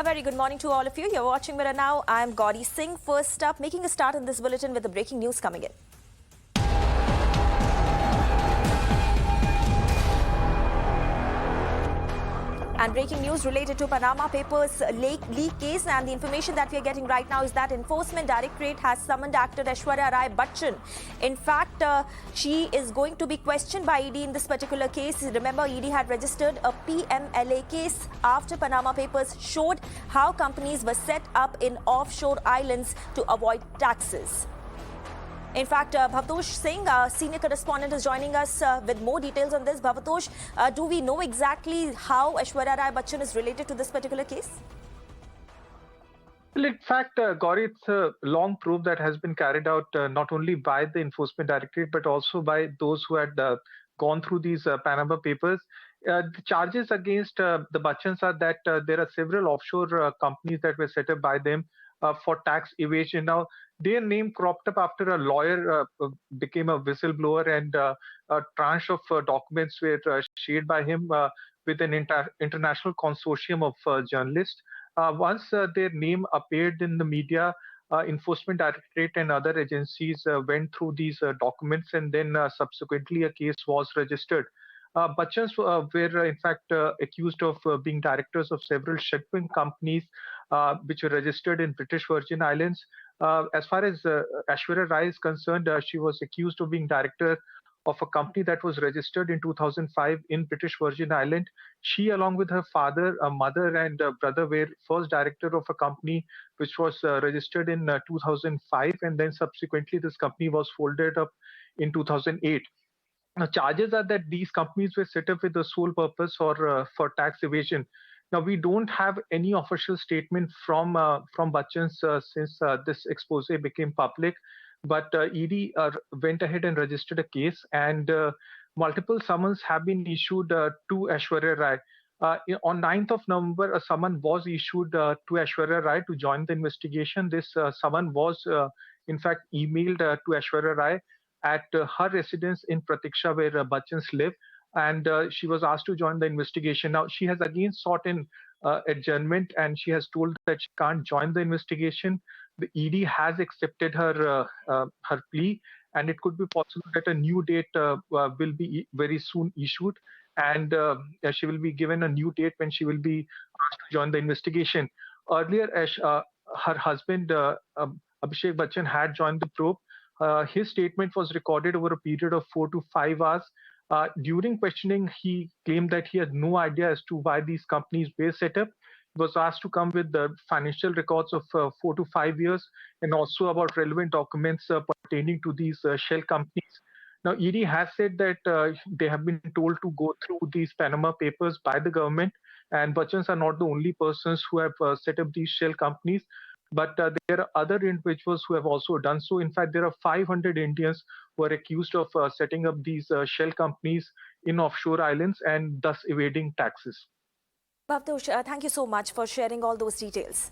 A very good morning to all of you. You're watching Mirror Now. I'm Gauri Singh. First up, making a start in this bulletin with the breaking news coming in. And breaking news related to Panama Papers leak case, and the information that we are getting right now is that Enforcement Directorate has summoned actor Aishwarya Rai Bachchan. In fact, she is going to be questioned by ED in this particular case. Remember, ED had registered a PMLA case after Panama Papers showed how companies were set up in offshore islands to avoid taxes. In fact, Bhavatosh Singh, senior correspondent, is joining us with more details on this. Bhavatosh, do we know exactly how Aishwarya Rai Bachchan is related to this particular case? Well, in fact, Gauri, it's a long probe that has been carried out not only by the Enforcement Directorate, but also by those who had gone through these Panama Papers. The charges against the Bachchans are that there are several offshore companies that were set up by them for tax evasion. Now, their name cropped up after a lawyer became a whistleblower, and a tranche of documents were shared by him with an international consortium of journalists. Once their name appeared in the media, Enforcement Directorate and other agencies went through these documents, and then subsequently a case was registered. Bachchans were in fact accused of being directors of several shipping companies which were registered in British Virgin Islands. As far as Aishwarya Rai is concerned, she was accused of being director of a company that was registered in 2005 in British Virgin Island. She, along with her father, mother, and brother, were first director of a company which was registered in 2005, and then subsequently this company was folded up in 2008. Now, charges are that these companies were set up with the sole purpose for tax evasion. Now, we don't have any official statement from Bachchan's since this expose became public, but ED went ahead and registered a case, and multiple summons have been issued to Aishwarya Rai. On 9th of November, a summon was issued to Aishwarya Rai to join the investigation. This summon was, in fact, emailed to Aishwarya Rai at her residence in Pratiksha, where Bachchans live, and she was asked to join the investigation. Now, she has again sought an adjournment, and she has told that she can't join the investigation. The ED has accepted her plea, and it could be possible that a new date will be very soon issued, and she will be given a new date when she will be asked to join the investigation. Earlier, her husband Abhishek Bachchan had joined the probe. His statement was recorded over a period of 4 to 5 hours. During questioning, he claimed that he had no idea as to why these companies were set up. He was asked to come with the financial records of 4 to 5 years and also about relevant documents pertaining to these shell companies. Now, ED has said that they have been told to go through these Panama Papers by the government, and Bachchans are not the only persons who have set up these shell companies. But there are other individuals who have also done so. In fact, there are 500 Indians who are accused of setting up these shell companies in offshore islands and thus evading taxes. Bhavatosh, thank you so much for sharing all those details.